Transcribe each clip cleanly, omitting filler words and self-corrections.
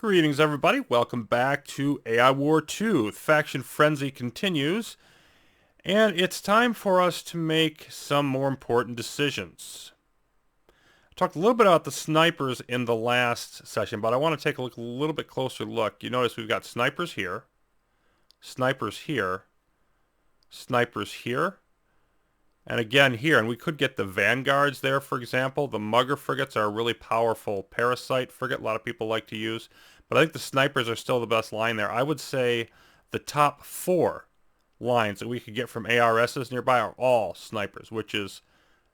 Greetings, everybody. Welcome back to AI War 2. The faction frenzy continues, and it's time for us to make some more important decisions. I talked a little bit about the snipers in the last session, but I want to take a little bit closer look. You notice we've got snipers here, snipers here, snipers here, and again here. And we could get the vanguards there, for example. The mugger frigates are a really powerful parasite frigate a lot of people like to use. But I think the snipers are still the best line there. I would say the top 4 lines that we could get from ARSs nearby are all snipers, which is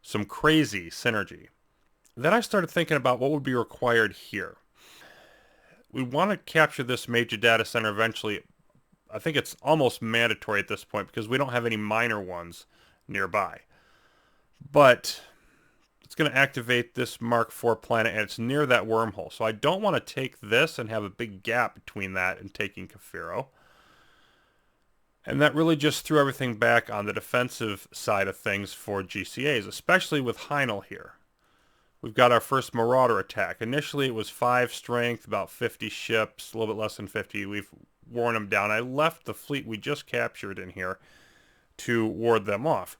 some crazy synergy. Then I started thinking about what would be required here. We want to capture this major data center eventually. I think it's almost mandatory at this point because we don't have any minor ones nearby. But it's going to activate this Mark IV planet, and it's near that wormhole. So I don't want to take this and have a big gap between that and taking Kafiro. And that really just threw everything back on the defensive side of things for GCAs, especially with Heinel here. We've got our first Marauder attack. Initially it was 5 strength, about 50 ships, a little bit less than 50. We've worn them down. I left the fleet we just captured in here to ward them off.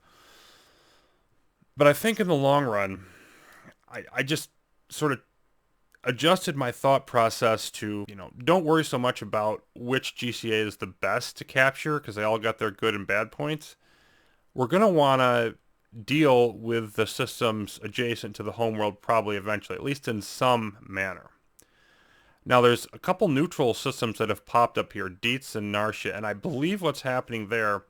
But I think in the long run, I just sort of adjusted my thought process to, don't worry so much about which GCA is the best to capture because they all got their good and bad points. We're going to want to deal with the systems adjacent to the homeworld probably eventually, at least in some manner. Now there's a couple neutral systems that have popped up here, Dietz and Narsha, and I believe what's happening there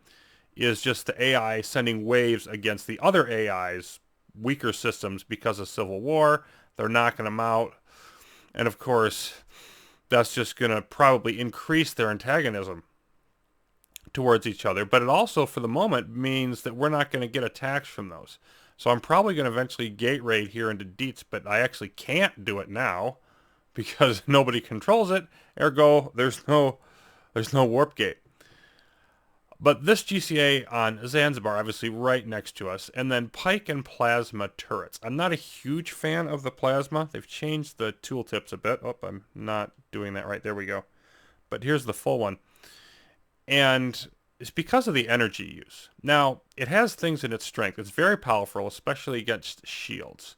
is just the AI sending waves against the other AI's weaker systems because of civil war. They're knocking them out. And of course, that's just going to probably increase their antagonism towards each other. But it also, for the moment, means that we're not going to get attacks from those. So I'm probably going to eventually gate raid here into Dietz, but I actually can't do it now because nobody controls it. Ergo, there's no warp gate. But this GCA on Zanzibar, obviously right next to us, and then Pike and Plasma turrets. I'm not a huge fan of the Plasma. They've changed the tooltips a bit. Oh, I'm not doing that right. There we go. But here's the full one. And it's because of the energy use. Now, it has things in its strength. It's very powerful, especially against shields.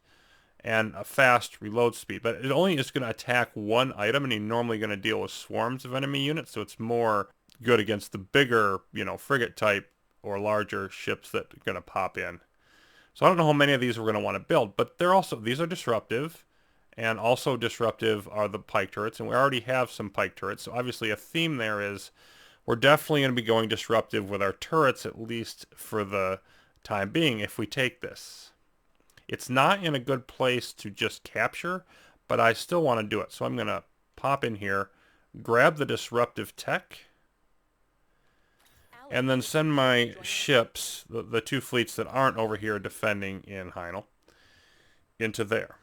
And a fast reload speed. But it only is going to attack one item, and you're normally going to deal with swarms of enemy units, so it's more good against the bigger, frigate type or larger ships that are going to pop in. So I don't know how many of these we're going to want to build, but these are disruptive, and also disruptive are the pike turrets, and we already have some pike turrets. So obviously a theme there is we're definitely going to be going disruptive with our turrets, at least for the time being, if we take this. It's not in a good place to just capture, but I still want to do it. So I'm going to pop in here, grab the disruptive tech, and then send my ships, the 2 fleets that aren't over here defending in Heinel, into there.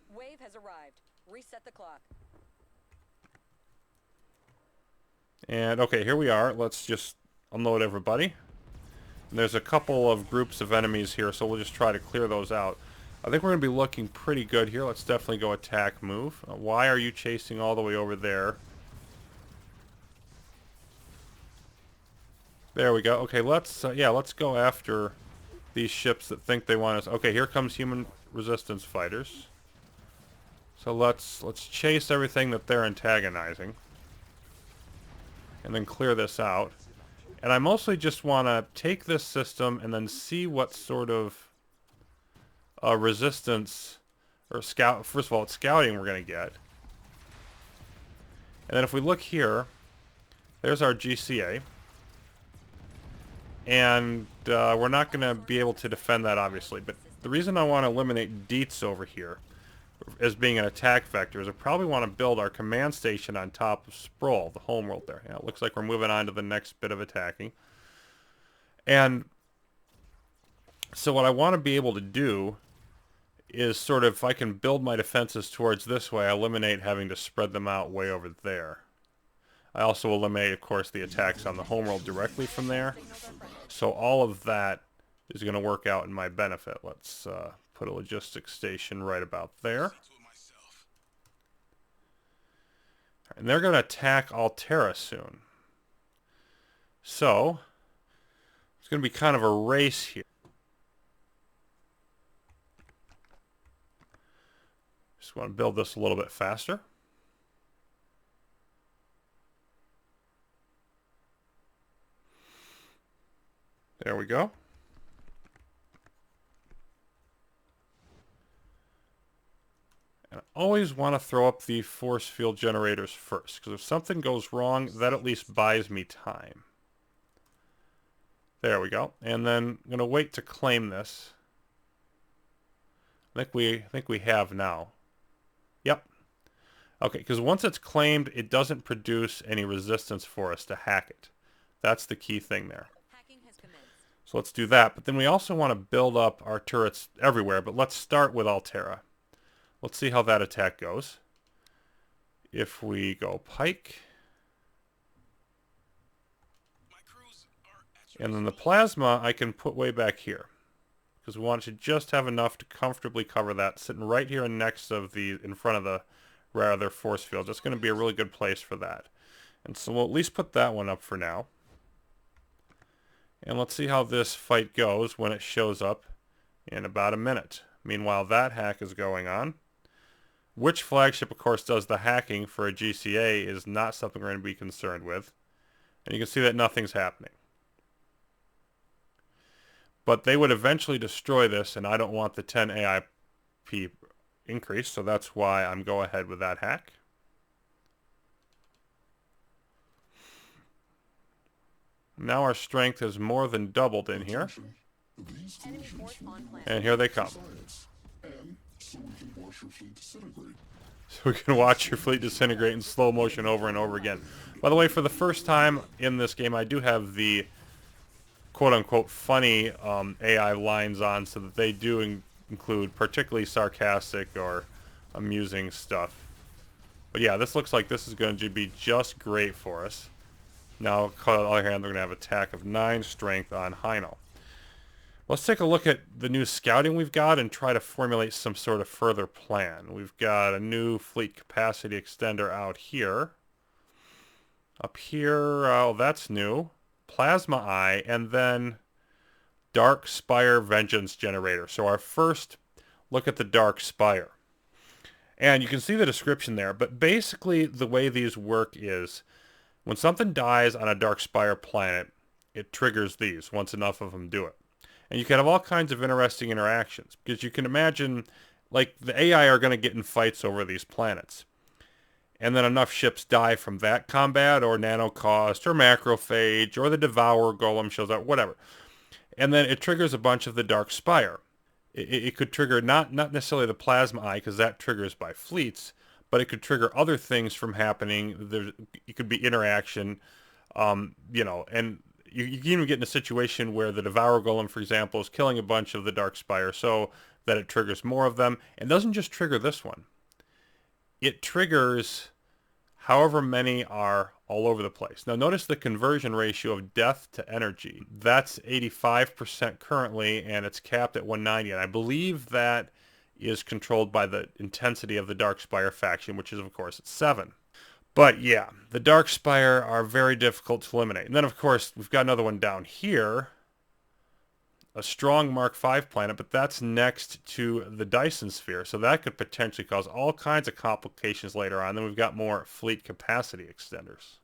Wave has arrived. Reset the clock. And okay, here we are. Let's just unload everybody. And there's a couple of groups of enemies here, so we'll just try to clear those out. I think we're going to be looking pretty good here. Let's definitely go attack move. Why are you chasing all the way over there? There we go. Okay, let's go after these ships that think they want us. Okay, here comes human resistance fighters. So let's chase everything that they're antagonizing, and then clear this out. And I mostly just want to take this system and then see what sort of resistance or scout. First of all, it's scouting we're going to get. And then if we look here, there's our GCA. And we're not going to be able to defend that, obviously. But the reason I want to eliminate Dietz over here as being an attack vector is I probably want to build our command station on top of Sproul, the homeworld there. Yeah, it looks like we're moving on to the next bit of attacking. And so what I want to be able to do is sort of, if I can build my defenses towards this way, I eliminate having to spread them out way over there. I also eliminate, of course, the attacks on the homeworld directly from there. So all of that is going to work out in my benefit. Let's put a logistics station right about there. And they're going to attack Altera soon. So, it's going to be kind of a race here. Just want to build this a little bit faster. There we go. And I always want to throw up the force field generators first, because if something goes wrong, that at least buys me time. There we go. And then I'm going to wait to claim this. I think we have now. Yep. Okay, because once it's claimed, it doesn't produce any resistance for us to hack it. That's the key thing there. Hacking has commenced. So let's do that. But then we also want to build up our turrets everywhere. But let's start with Altera. Let's see how that attack goes. If we go Pike. And then the plasma I can put way back here. Because we want to just have enough to comfortably cover that. Sitting right here next of in front of the rather force field. That's going to be a really good place for that. And so we'll at least put that one up for now. And let's see how this fight goes when it shows up in about a minute. Meanwhile, that hack is going on. Which flagship, of course, does the hacking for a GCA is not something we're going to be concerned with. And you can see that nothing's happening. But they would eventually destroy this, and I don't want the 10 AIP increase, so that's why I'm going ahead with that hack. Now our strength has more than doubled in here. Enemy force on planet. And here they come. So we can watch your fleet disintegrate in slow motion over and over again. By the way, for the first time in this game, I do have the quote-unquote funny AI lines on, so that they do include particularly sarcastic or amusing stuff. But yeah, this looks like this is going to be just great for us. Now, on the other hand, they're going to have attack of 9 strength on Hino. Let's take a look at the new scouting we've got and try to formulate some sort of further plan. We've got a new fleet capacity extender out here. Up here, oh, that's new. Plasma Eye, and then Dark Spire Vengeance Generator. So our first look at the Dark Spire. And you can see the description there, but basically the way these work is when something dies on a Dark Spire planet, it triggers these once enough of them do it. And you can have all kinds of interesting interactions, because you can imagine, like, the AI are going to get in fights over these planets. And then enough ships die from that combat, or nanocost, or macrophage, or the Devourer Golem shows up, whatever. And then it triggers a bunch of the Dark Spire. It could trigger not necessarily the Plasma Eye, because that triggers by fleets, but it could trigger other things from happening. It could be interaction, you know, and you can even get in a situation where the Devourer Golem, for example, is killing a bunch of the Dark Spire so that it triggers more of them. It doesn't just trigger this one. It triggers however many are all over the place. Now notice the conversion ratio of death to energy. That's 85% currently, and it's capped at 190. And I believe that is controlled by the intensity of the Dark Spire faction, which is, of course, at 7. But yeah, the Dark Spire are very difficult to eliminate. And then, of course, we've got another one down here. A strong Mark V planet, but that's next to the Dyson Sphere. So that could potentially cause all kinds of complications later on. Then we've got more fleet capacity extenders.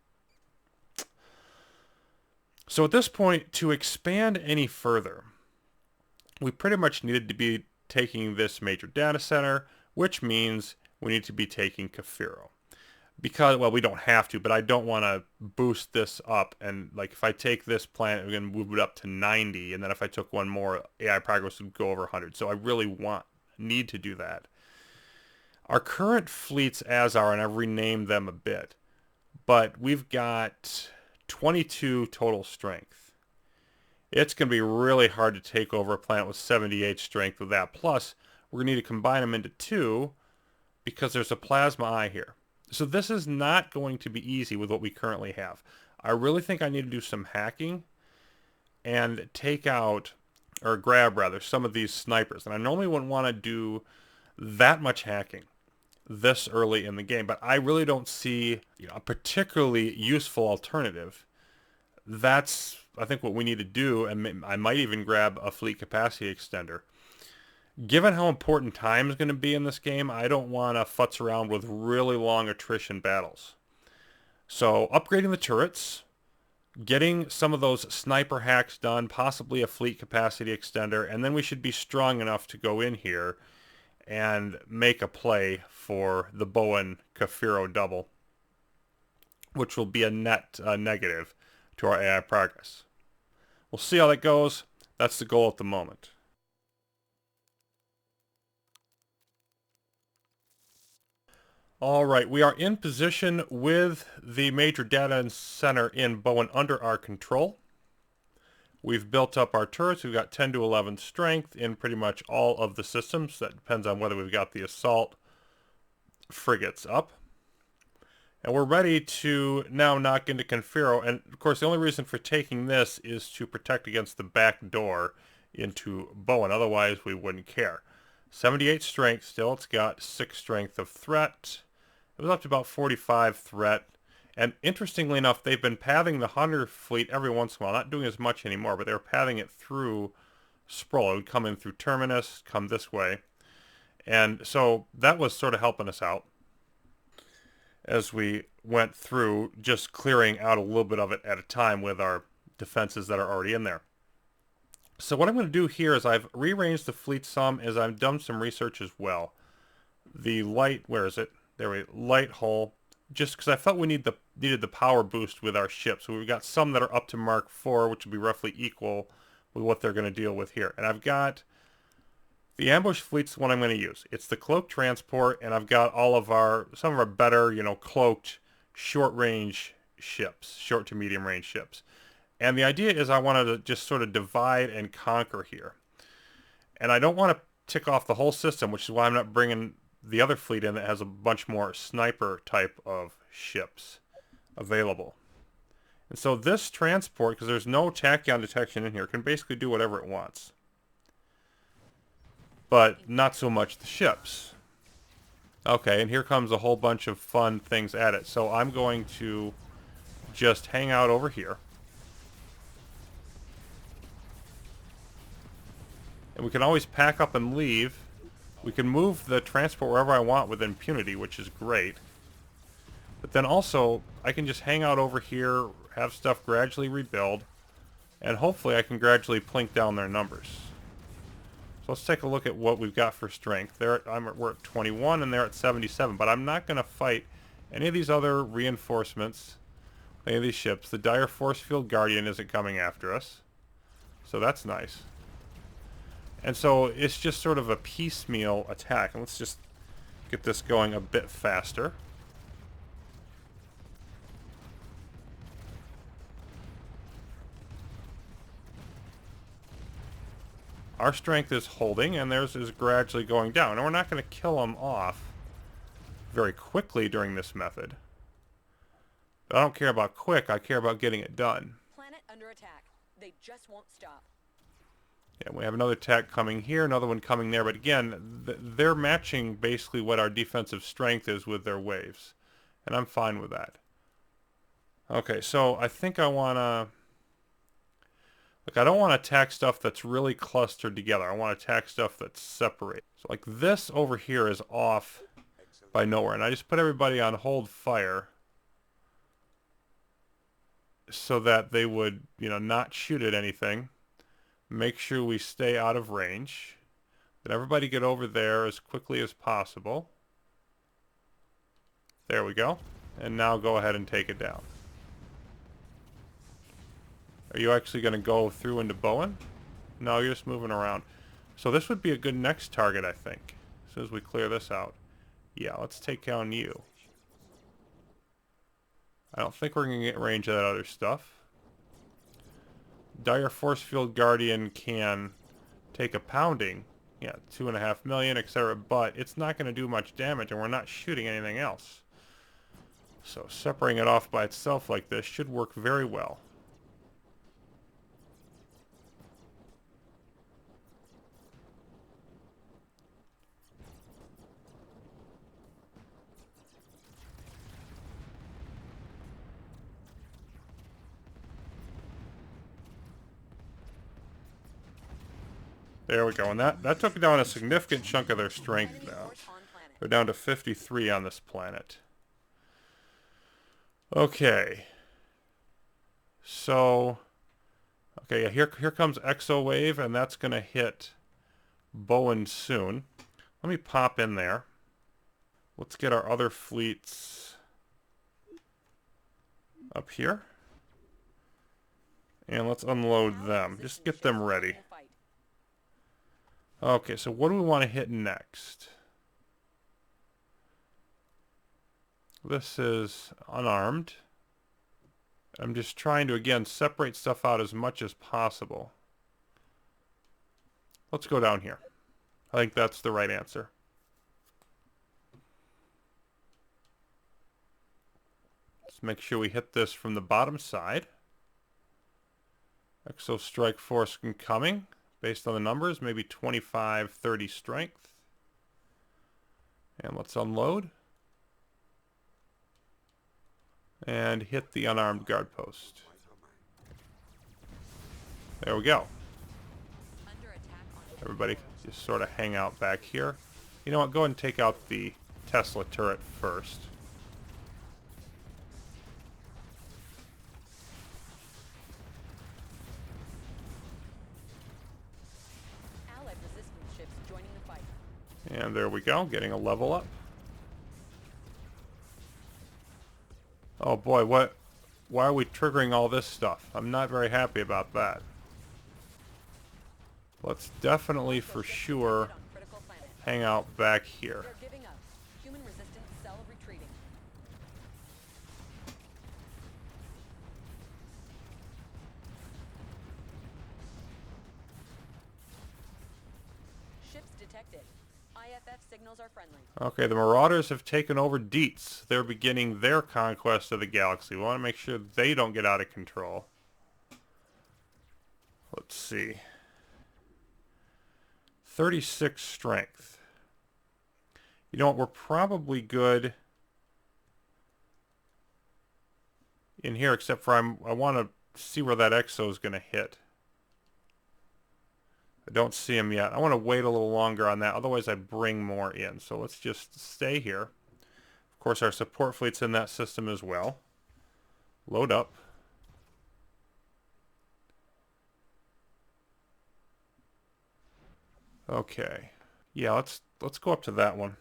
So at this point, to expand any further, we pretty much needed to be taking this major data center, which means we need to be taking Kafiro. Because, well, we don't have to, but I don't want to boost this up. And, like, if I take this planet, we're going to move it up to 90. And then if I took one more, AI progress would go over 100. So I really need to do that. Our current fleets as are, and I've renamed them a bit, but we've got 22 total strength. It's going to be really hard to take over a planet with 78 strength with that. Plus, we're going to need to combine them into 2 because there's a Plasma Eye here. So this is not going to be easy with what we currently have. I really think I need to do some hacking and take out, or grab rather, some of these snipers. And I normally wouldn't want to do that much hacking. this early in the game. But I really don't see, a particularly useful alternative. That's, I think, what we need to do, and I might even grab a fleet capacity extender. Given how important time is going to be in this game, I don't want to futz around with really long attrition battles. So upgrading the turrets, getting some of those sniper hacks done, possibly a fleet capacity extender, and then we should be strong enough to go in here and make a play for the Bowen Kafiro double, which will be a net negative to our AI progress. We'll see how that goes. That's the goal at the moment. All right, we are in position with the major data center in Bowen under our control. We've built up our turrets. We've got 10 to 11 strength in pretty much all of the systems. That depends on whether we've got the assault frigates up. And we're ready to now knock into Confero. And of course, the only reason for taking this is to protect against the back door into Bowen. Otherwise, we wouldn't care. 78 strength still. It's got 6 strength of threat. It was up to about 45 threat. And interestingly enough, they've been pathing the Hunter fleet every once in a while. Not doing as much anymore, but they were pathing it through Sproul. It would come in through Terminus, come this way. And so that was sort of helping us out as we went through, just clearing out a little bit of it at a time with our defenses that are already in there. So what I'm going to do here is I've rearranged the fleet some as I've done some research as well. The light, where is it? There we light hull, just because I felt we needed the power boost with our ships. So we've got some that are up to Mark 4, which will be roughly equal with what they're going to deal with here. And I've got the ambush fleet's the one I'm going to use. It's the cloaked transport, and I've got some of our better, cloaked short range ships, short to medium range ships. And the idea is I wanted to just sort of divide and conquer here. And I don't want to tick off the whole system, which is why I'm not bringing the other fleet in that has a bunch more sniper type of ships available. And so this transport, because there's no tachyon detection in here, can basically do whatever it wants. But not so much the ships. Okay, and here comes a whole bunch of fun things at it. So I'm going to just hang out over here. And we can always pack up and leave. We can move the transport wherever I want with impunity, which is great. But then also, I can just hang out over here, have stuff gradually rebuild, and hopefully I can gradually plink down their numbers. So let's take a look at what we've got for strength. We're at 21 and they're at 77, but I'm not going to fight any of these other reinforcements, any of these ships. The Dire Force Field Guardian isn't coming after us, so that's nice. And so it's just sort of a piecemeal attack. And let's just get this going a bit faster. Our strength is holding, and theirs is gradually going down. And we're not going to kill them off very quickly during this method. But I don't care about quick, I care about getting it done. Planet under attack. They just won't stop. Yeah, we have another attack coming here, another one coming there, but again, they're matching basically what our defensive strength is with their waves, and I'm fine with that. Okay, so I think I want to... Look, I don't want to attack stuff that's really clustered together. I want to attack stuff that's separated. So like this over here is off by nowhere, and I just put everybody on hold fire so that they would, not shoot at anything. Make sure we stay out of range. Then everybody get over there as quickly as possible. There we go. And now go ahead and take it down. Are you actually going to go through into Bowen? No, you're just moving around. So this would be a good next target, I think. As soon as we clear this out. Yeah, let's take down you. I don't think we're going to get range of that other stuff. Dire Force Field Guardian can take a pounding. Yeah, 2.5 million, etc. But it's not going to do much damage, and we're not shooting anything else. So separating it off by itself like this should work very well. There we go. And that took down a significant chunk of their strength Enemy now. force on planet. They're down to 53 on this planet. Okay. So, okay, yeah, here comes Exo Wave, and that's going to hit Bowen soon. Let me pop in there. Let's get our other fleets up here. And let's unload them. Just get them ready. Okay, so what do we want to hit next? This is unarmed. I'm just trying to, again, separate stuff out as much as possible. Let's go down here. I think that's the right answer. Let's make sure we hit this from the bottom side. Exo Strike Force incoming. Based on the numbers, maybe 25, 30 strength. And let's unload. And hit the unarmed guard post. There we go. Everybody just sort of hang out back here. You know what? Go ahead and take out the Tesla turret first. Allied resistance ships joining the fight. And there we go, getting a level up. Oh boy, why are we triggering all this stuff? I'm not very happy about that. Let's definitely for sure On critical planet. hang out back here. They're giving up. Human resistance cell retreating. Ships detected. IFF signals are friendly. Okay, the Marauders have taken over Dietz. They're beginning their conquest of the galaxy. We want to make sure they don't get out of control. Let's see. 36 strength. You know what, we're probably good in here, except for I want to see where that Exo is going to hit. I don't see him yet. I want to wait a little longer on that, otherwise I bring more in. So let's just stay here. Of course, our support fleet's in that system as well. Load up. Okay. Yeah, let's go up to that one.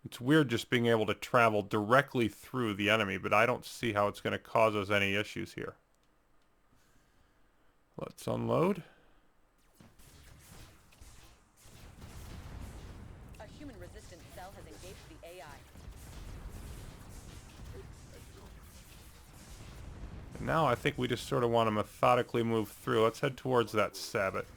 It's weird just being able to travel directly through the enemy, but I don't see how it's going to cause us any issues here. Let's unload. A human resistance cell has engaged the AI. And now I think we just sort of want to methodically move through. Let's head towards that Sabbath.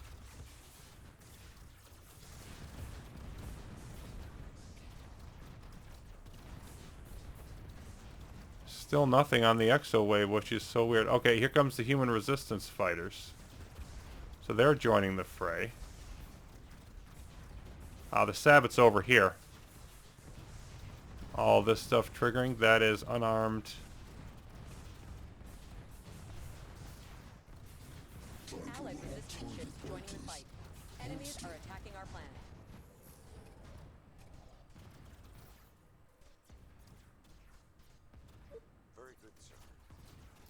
Still nothing on the Exo Wave, which is so weird. Okay, here comes the human resistance fighters. So they're joining the fray. The Sabbath's over here. All this stuff triggering, that is unarmed. Allied resistance ships joining the fight. Enemies are attacking our planet. Very good, sir.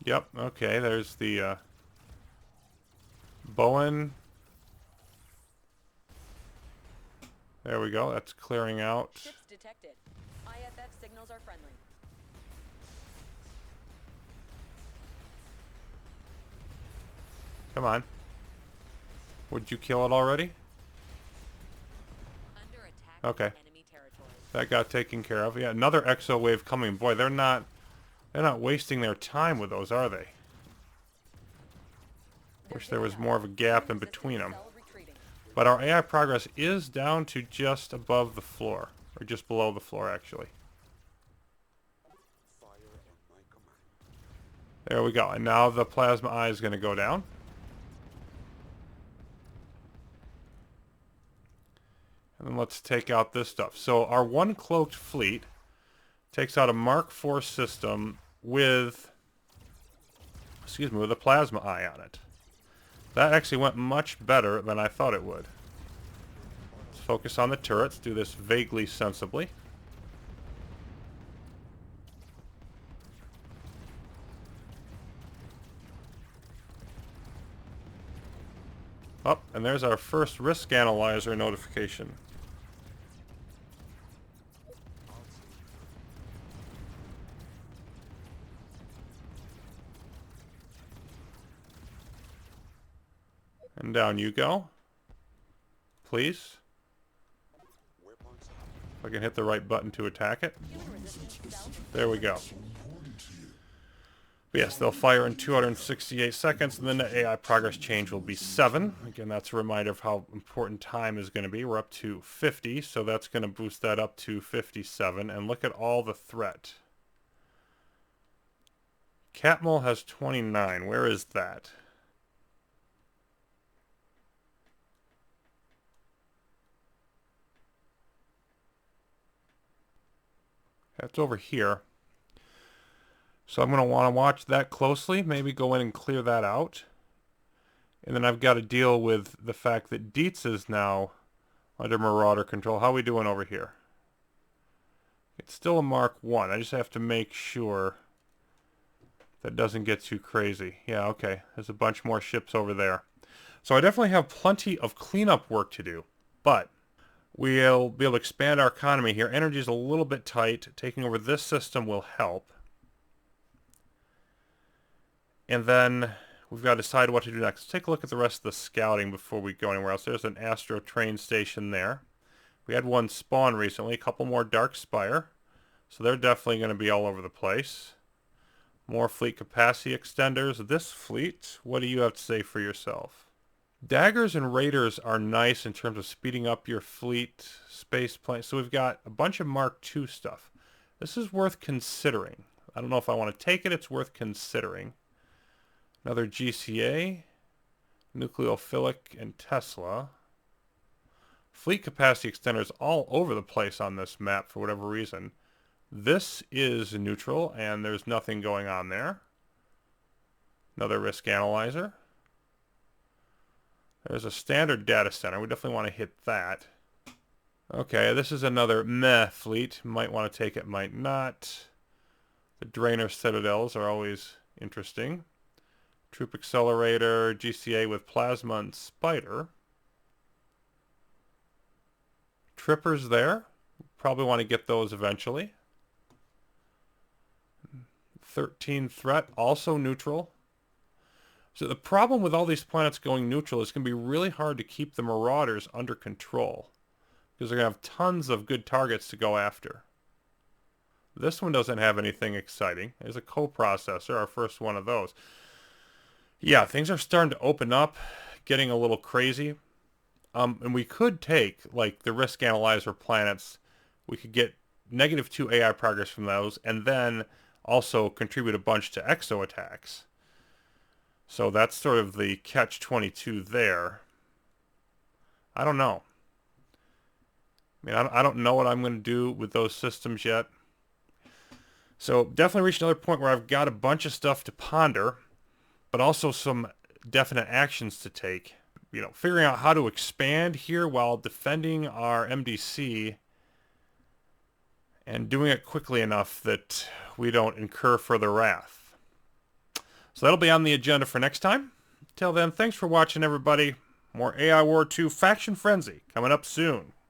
Yep, okay, there's the Bowen. There we go, that's clearing out. Ships detected. IFF signals are friendly. Come on. Would you kill it already? Under attack. Okay. Enemy territory. That got taken care of. Yeah, another Exo Wave coming. Boy, they're not wasting their time with those, are they? Wish there was more of a gap in between them. Cell retreating. But our AI progress is down to just above the floor. Or just below the floor, actually. Fire on my command. There we go. And now the plasma eye is going to go down. And then let's take out this stuff. So our one cloaked fleet takes out a Mark IV system with, with a plasma eye on it. That actually went much better than I thought it would. Let's focus on the turrets. Do this vaguely sensibly. Oh, and there's our first risk analyzer notification. And down you go. Please. Weapons If I can hit the right button to attack it. Human resistance cell. There we go. But yes, they'll fire in 268 seconds, and then the AI progress change will be 7. Again, that's a reminder of how important time is going to be. We're up to 50, so that's going to boost that up to 57. And look at all the threat. Catmull has 29. Where is that? That's over here. So I'm going to want to watch that closely, maybe go in and clear that out. And then I've got to deal with the fact that Dietz is now under Marauder control. How are we doing over here? It's still a Mark 1. I just have to make sure that doesn't get too crazy. Yeah, okay. There's a bunch more ships over there. So I definitely have plenty of cleanup work to do. But we'll be able to expand our economy here. Energy is a little bit tight. Taking over this system will help. And then we've got to decide what to do next. Let's take a look at the rest of the scouting before we go anywhere else. There's an Astro Train Station there. We had one spawn recently, a couple more Dark Spire. So they're definitely going to be all over the place. More fleet capacity extenders. This fleet, what do you have to say for yourself? Daggers and Raiders are nice in terms of speeding up your fleet space plane. So we've got a bunch of Mark II stuff. This is worth considering. I don't know if I want to take it. It's worth considering. Another GCA, Nucleophilic, and Tesla. Fleet capacity extenders all over the place on this map for whatever reason. This is neutral, and there's nothing going on there. Another risk analyzer. There's a standard data center. We definitely want to hit that. Okay, this is another meh fleet. Might want to take it, might not. The Drainer Citadels are always interesting. Troop Accelerator, GCA with Plasma and Spire. Trippers there. Probably want to get those eventually. 13 threat, also neutral. So the problem with all these planets going neutral is going to be really hard to keep the Marauders under control. Because they're going to have tons of good targets to go after. This one doesn't have anything exciting. There's a coprocessor, our first one of those. Yeah, things are starting to open up, getting a little crazy. And we could take, like, the risk analyzer planets. We could get -2 AI progress from those, and then also contribute a bunch to exo attacks. So that's sort of the catch-22 there. I don't know. I mean, I don't know what I'm going to do with those systems yet. So definitely reached another point where I've got a bunch of stuff to ponder, but also some definite actions to take. You know, figuring out how to expand here while defending our MDC and doing it quickly enough that we don't incur further wrath. So that'll be on the agenda for next time. Till then, thanks for watching, everybody. More AI War 2 Faction Frenzy coming up soon.